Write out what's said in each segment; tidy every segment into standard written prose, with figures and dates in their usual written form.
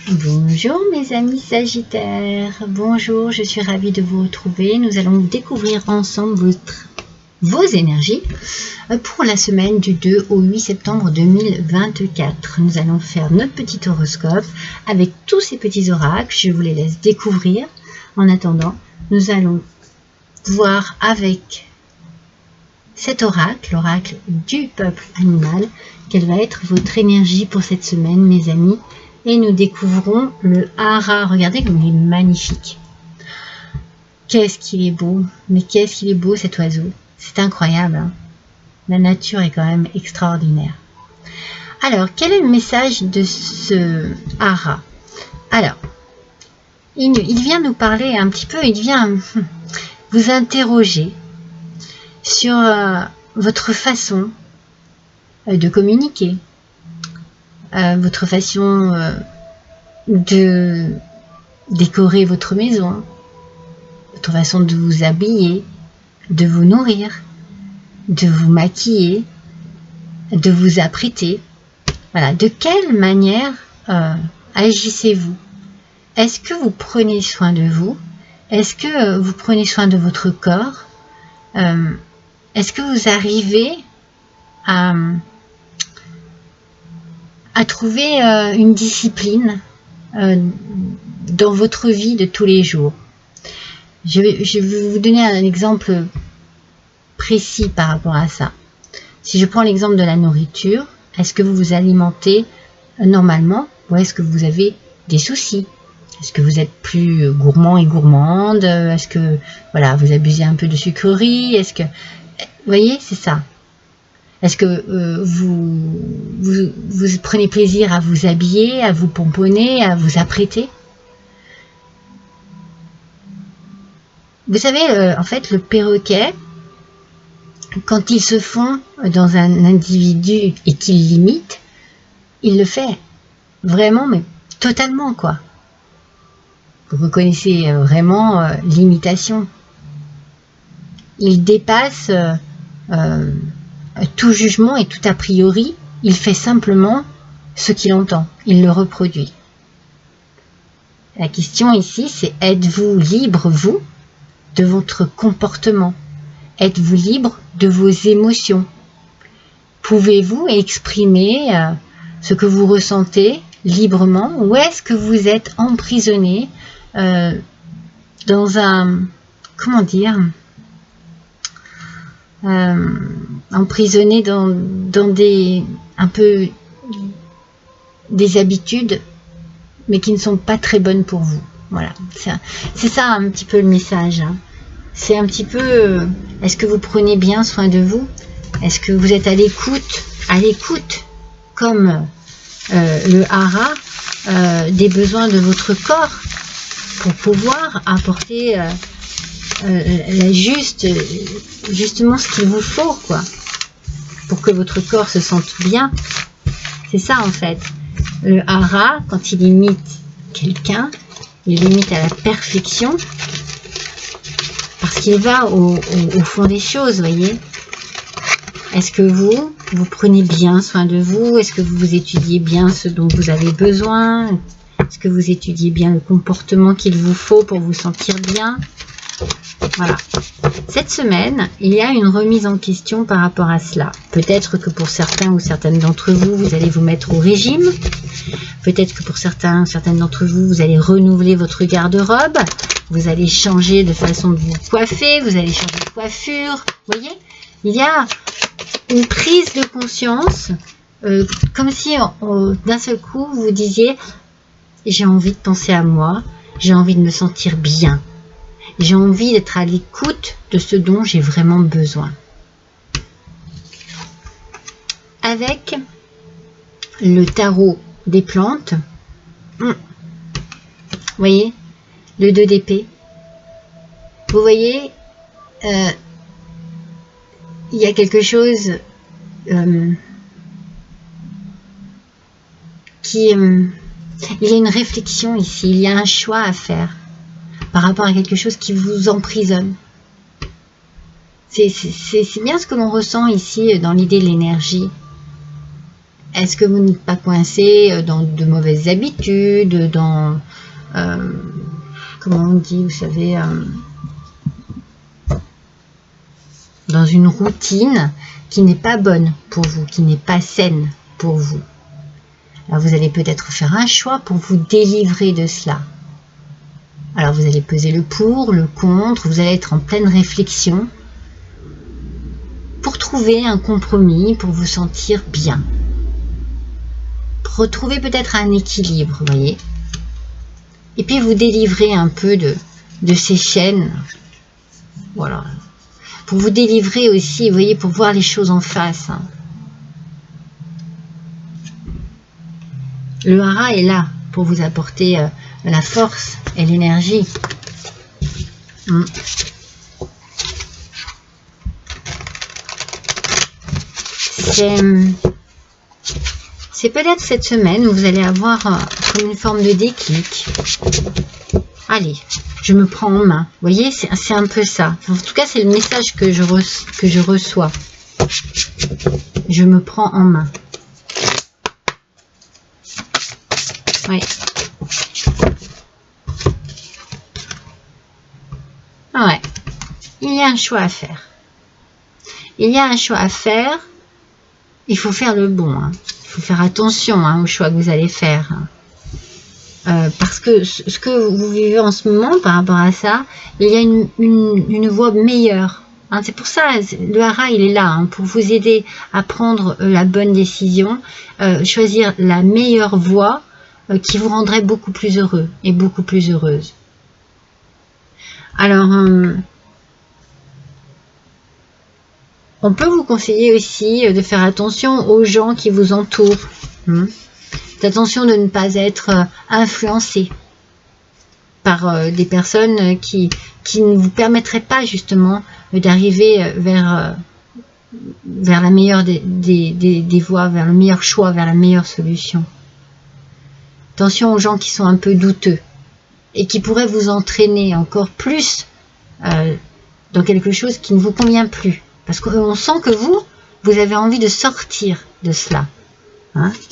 Bonjour mes amis Sagittaires, bonjour, je suis ravie de vous retrouver. Nous allons découvrir ensemble vos énergies pour la semaine du 2 au 8 septembre 2024. Nous allons faire notre petit horoscope avec tous ces petits oracles, je vous les laisse découvrir. En attendant, nous allons voir avec cet oracle, l'oracle du peuple animal, quelle va être votre énergie pour cette semaine mes amis. Et nous découvrons le hara. Regardez comme il est magnifique. Qu'est-ce qu'il est beau. Mais qu'est-ce qu'il est beau cet oiseau. C'est incroyable. Hein, la nature est quand même extraordinaire. Alors, quel est le message de ce hara? Alors, il vient nous parler un petit peu, il vient vous interroger sur votre façon de communiquer. Votre façon de décorer votre maison, votre façon de vous habiller, de vous nourrir, de vous maquiller, de vous apprêter. Voilà, de quelle manière agissez-vous? Est-ce que vous prenez soin de vous? Est-ce que vous prenez soin de votre corps? Est-ce que vous arrivez à trouver une discipline dans votre vie de tous les jours. Je vais vous donner un exemple précis par rapport à ça. Si je prends l'exemple de la nourriture, est-ce que vous vous alimentez normalement ou est-ce que vous avez des soucis? Est-ce que vous êtes plus gourmand et gourmande? Est-ce que voilà, vous abusez un peu de sucreries? Est-ce que vous voyez, c'est ça. Est-ce que vous prenez plaisir à vous habiller, à vous pomponner, à vous apprêter? Vous savez, en fait, le perroquet, quand il se fond dans un individu et qu'il l'imite, il le fait vraiment, mais totalement, quoi. Vous reconnaissez vraiment l'imitation. Il dépasse tout jugement et tout a priori, il fait simplement ce qu'il entend, il le reproduit. La question ici, c'est êtes-vous libre, vous, de votre comportement? Êtes-vous libre de vos émotions? Pouvez-vous exprimer ce que vous ressentez librement ou est-ce que vous êtes emprisonné dans un, comment dire, emprisonné dans des des habitudes mais qui ne sont pas très bonnes pour vous. Voilà, c'est ça un petit peu le message. Hein. C'est un petit peu, est-ce que vous prenez bien soin de vous? Est-ce que vous êtes à l'écoute comme le hara des besoins de votre corps pour pouvoir apporter justement ce qu'il vous faut, quoi, pour que votre corps se sente bien. C'est ça en fait. Le hara, quand il imite quelqu'un, il l'imite à la perfection parce qu'il va au fond des choses, voyez. Est-ce que vous prenez bien soin de vous? Est-ce que vous étudiez bien ce dont vous avez besoin? Est-ce que vous étudiez bien le comportement qu'il vous faut pour vous sentir bien? Voilà. Cette semaine, il y a une remise en question par rapport à cela. Peut-être que pour certains ou certaines d'entre vous, vous allez vous mettre au régime. Peut-être que pour certaines d'entre vous, vous allez renouveler votre garde-robe. Vous allez changer de façon de vous coiffer. Vous allez changer de coiffure. Vous voyez, il y a une prise de conscience, comme si d'un seul coup, vous disiez « J'ai envie de penser à moi. J'ai envie de me sentir bien. » J'ai envie d'être à l'écoute de ce dont j'ai vraiment besoin. Avec le tarot des plantes, vous voyez, le 2 d'épée, vous voyez, il y a quelque chose il y a une réflexion ici, il y a un choix à faire par rapport à quelque chose qui vous emprisonne. C'est bien ce que l'on ressent ici dans l'idée de l'énergie. Est-ce que vous n'êtes pas coincé dans de mauvaises habitudes, dans, comment on dit, vous savez, dans une routine qui n'est pas bonne pour vous, qui n'est pas saine pour vous? Alors vous allez peut-être faire un choix pour vous délivrer de cela. Alors vous allez peser le pour, le contre, vous allez être en pleine réflexion pour trouver un compromis, pour vous sentir bien. Pour retrouver peut-être un équilibre, vous voyez. Et puis vous délivrer un peu de ces chaînes. Voilà. Pour vous délivrer aussi, vous voyez, pour voir les choses en face. Le hara est là pour vous apporter la force et l'énergie. C'est peut-être cette semaine où vous allez avoir comme une forme de déclic. Allez, je me prends en main. Vous voyez, c'est un peu ça. En tout cas, c'est le message que je reçois. Je me prends en main. Oui. Ouais. Il y a un choix à faire. Il y a un choix à faire. Il faut faire le bon. Il faut faire attention au choix que vous allez faire. Parce que ce que vous vivez en ce moment par rapport à ça, il y a une voie meilleure. C'est pour ça, le hara, il est là, pour vous aider à prendre la bonne décision, choisir la meilleure voie qui vous rendrait beaucoup plus heureux et beaucoup plus heureuse. Alors, on peut vous conseiller aussi de faire attention aux gens qui vous entourent. Attention de ne pas être influencé par des personnes qui ne vous permettraient pas justement d'arriver vers la meilleure des voies, vers le meilleur choix, vers la meilleure solution. Attention aux gens qui sont un peu douteux et qui pourraient vous entraîner encore plus dans quelque chose qui ne vous convient plus. Parce qu'on sent que vous avez envie de sortir de cela.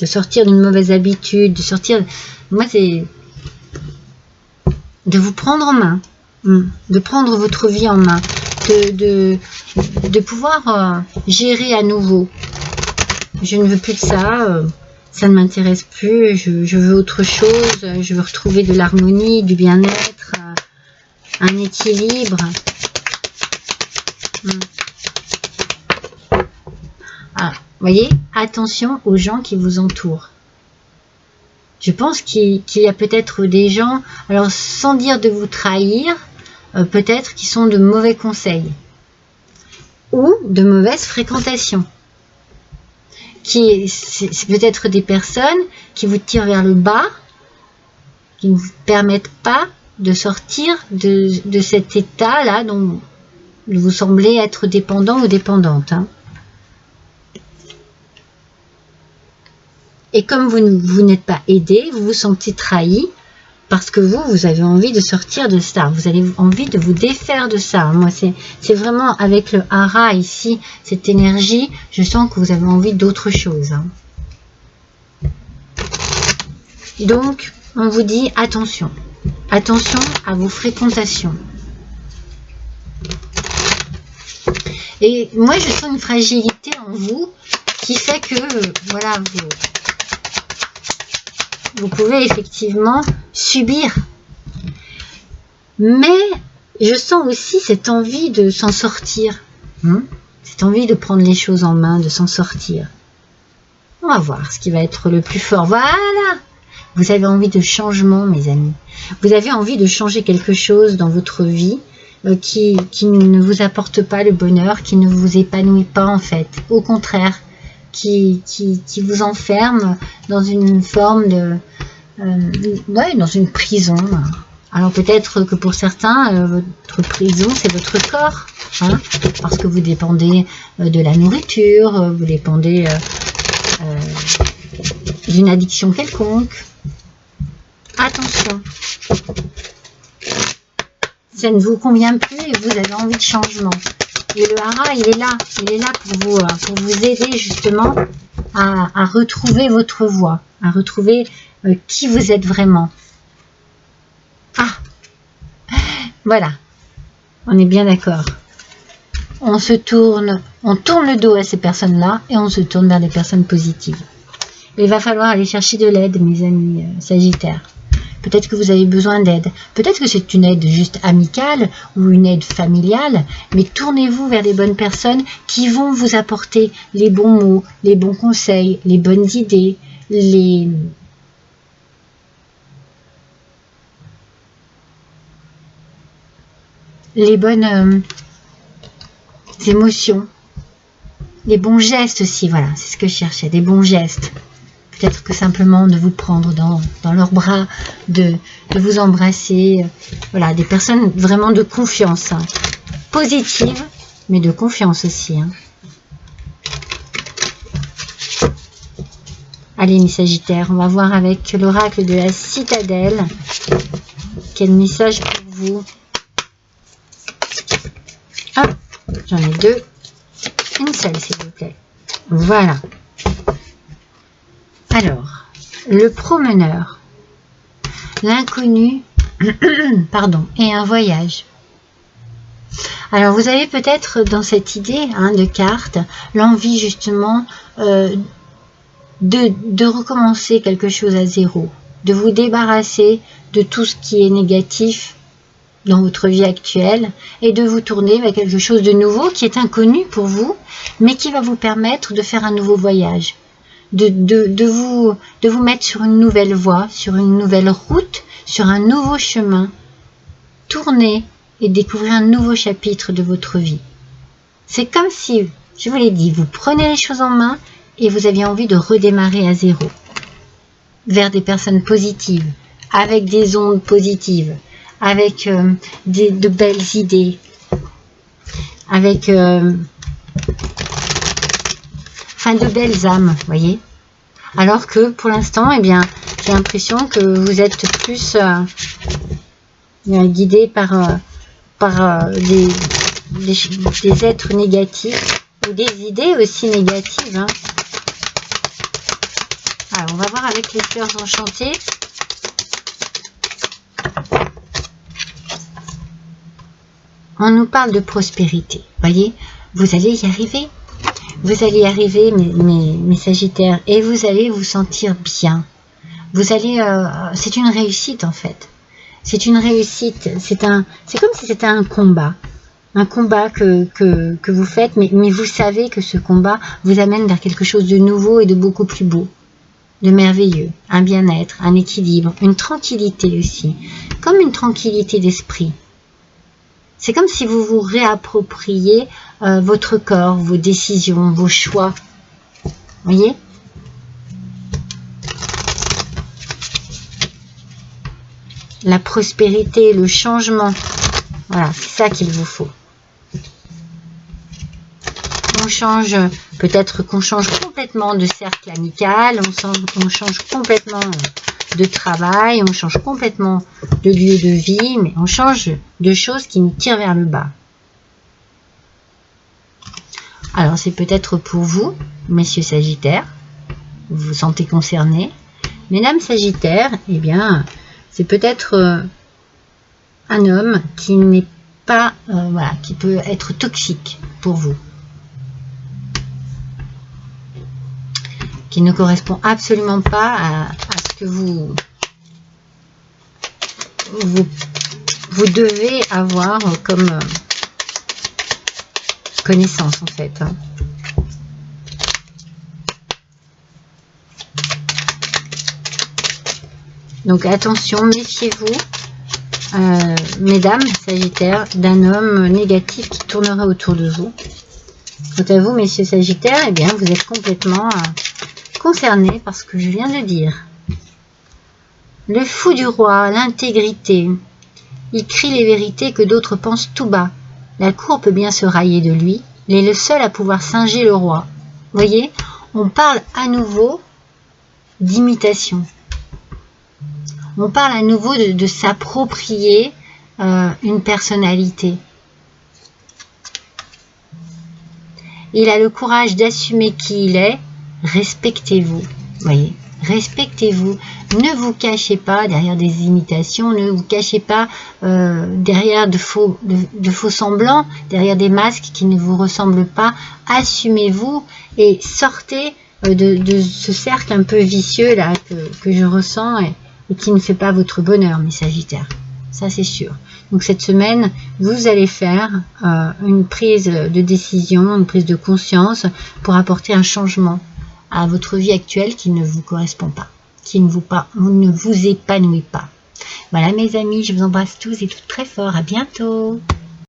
De sortir d'une mauvaise habitude, de sortir... Moi, c'est de vous prendre en main, de prendre votre vie en main, de pouvoir gérer à nouveau. Je ne veux plus de ça, ça ne m'intéresse plus, je veux autre chose, je veux retrouver de l'harmonie, du bien-être, un équilibre. Ah, vous voyez, attention aux gens qui vous entourent. Je pense qu'il y a peut-être des gens, alors sans dire de vous trahir, peut-être qui sont de mauvais conseils ou de mauvaise fréquentation. C'est peut-être des personnes qui vous tirent vers le bas, qui ne vous permettent pas de sortir de cet état-là dont vous semblez être dépendant ou dépendante. Et comme vous n'êtes pas aidé, vous vous sentez trahi parce que vous avez envie de sortir de ça. Vous avez envie de vous défaire de ça. Moi, c'est vraiment avec le hara ici, cette énergie, je sens que vous avez envie d'autre chose. Donc, on vous dit attention. Attention à vos fréquentations. Et moi, je sens une fragilité en vous qui fait que, voilà, vous pouvez effectivement subir. Mais je sens aussi cette envie de s'en sortir. Cette envie de prendre les choses en main, de s'en sortir. On va voir ce qui va être le plus fort. Voilà! Vous avez envie de changement, mes amis. Vous avez envie de changer quelque chose dans votre vie qui ne vous apporte pas le bonheur, qui ne vous épanouit pas en fait. Au contraire. Qui vous enferme dans une forme de... dans une prison. Alors peut-être que pour certains, votre prison, c'est votre corps. Parce que vous dépendez de la nourriture, vous dépendez d'une addiction quelconque. Attention. Ça ne vous convient plus et vous avez envie de changement. Et le hara, il est là pour vous aider justement à retrouver votre voix, à retrouver qui vous êtes vraiment. Ah, voilà, on est bien d'accord. On tourne le dos à ces personnes-là et on se tourne vers les personnes positives. Il va falloir aller chercher de l'aide, mes amis Sagittaires. Peut-être que vous avez besoin d'aide. Peut-être que c'est une aide juste amicale ou une aide familiale, mais tournez-vous vers les bonnes personnes qui vont vous apporter les bons mots, les bons conseils, les bonnes idées, les bonnes émotions, les bons gestes aussi, voilà, c'est ce que je cherchais, des bons gestes. Peut-être que simplement de vous prendre dans leurs bras, de vous embrasser. Voilà, des personnes vraiment de confiance. Hein. Positive, mais de confiance aussi. Hein. Allez, mes Sagittaires, on va voir avec l'oracle de la citadelle. Quel message pour vous? Hop, j'en ai deux. Une seule, s'il vous plaît. Voilà. Alors, le promeneur, l'inconnu, pardon, et un voyage. Alors, vous avez peut-être dans cette idée de carte, l'envie justement de recommencer quelque chose à zéro, de vous débarrasser de tout ce qui est négatif dans votre vie actuelle et de vous tourner vers quelque chose de nouveau qui est inconnu pour vous, mais qui va vous permettre de faire un nouveau voyage. De vous mettre sur une nouvelle voie, sur une nouvelle route, sur un nouveau chemin. Tournez et découvrez un nouveau chapitre de votre vie. C'est comme si, je vous l'ai dit, vous prenez les choses en main et vous aviez envie de redémarrer à zéro. Vers des personnes positives, avec des ondes positives, avec de belles idées, avec... de belles âmes, voyez. Alors que pour l'instant, eh bien, j'ai l'impression que vous êtes plus guidé par des êtres négatifs ou des idées aussi négatives. Hein. Alors, on va voir avec les fleurs enchantées. On nous parle de prospérité, voyez. Vous allez y arriver. Vous allez y arriver, mes Sagittaires, et vous allez vous sentir bien. Vous allez, c'est une réussite en fait. C'est une réussite. C'est comme si c'était un combat que vous faites, mais vous savez que ce combat vous amène vers quelque chose de nouveau et de beaucoup plus beau, de merveilleux, un bien-être, un équilibre, une tranquillité aussi, comme une tranquillité d'esprit. C'est comme si vous vous réappropriez votre corps, vos décisions, vos choix. Voyez? La prospérité, le changement. Voilà, c'est ça qu'il vous faut. On change, peut-être qu'on change complètement de cercle amical, on change complètement de travail, on change complètement de lieu de vie, mais on change de choses qui nous tirent vers le bas. Alors c'est peut-être pour vous, messieurs Sagittaires, vous vous sentez concernés. Mesdames Sagittaires, eh bien, c'est peut-être un homme qui n'est pas, voilà, qui peut être toxique pour vous. Qui ne correspond absolument pas à ce que vous devez avoir comme connaissance en fait. Hein. Donc attention, méfiez-vous, mesdames Sagittaires, d'un homme négatif qui tournera autour de vous. Quant à vous, messieurs Sagittaires, eh bien, vous êtes complètement concernés par ce que je viens de dire. Le fou du roi, l'intégrité. Il crie les vérités que d'autres pensent tout bas. La cour peut bien se railler de lui. Il est le seul à pouvoir singer le roi. Vous voyez, on parle à nouveau d'imitation. On parle à nouveau de s'approprier une personnalité. Il a le courage d'assumer qui il est, respectez-vous, voyez, respectez-vous, ne vous cachez pas derrière des imitations, ne vous cachez pas derrière de faux semblants, derrière des masques qui ne vous ressemblent pas, assumez-vous et sortez de ce cercle un peu vicieux là que je ressens et qui ne fait pas votre bonheur, mes Sagittaires, ça c'est sûr. Donc cette semaine, vous allez faire une prise de décision, une prise de conscience pour apporter un changement à votre vie actuelle qui ne vous correspond pas, qui ne vous épanouit pas. Voilà mes amis, je vous embrasse tous et toutes très fort. À bientôt.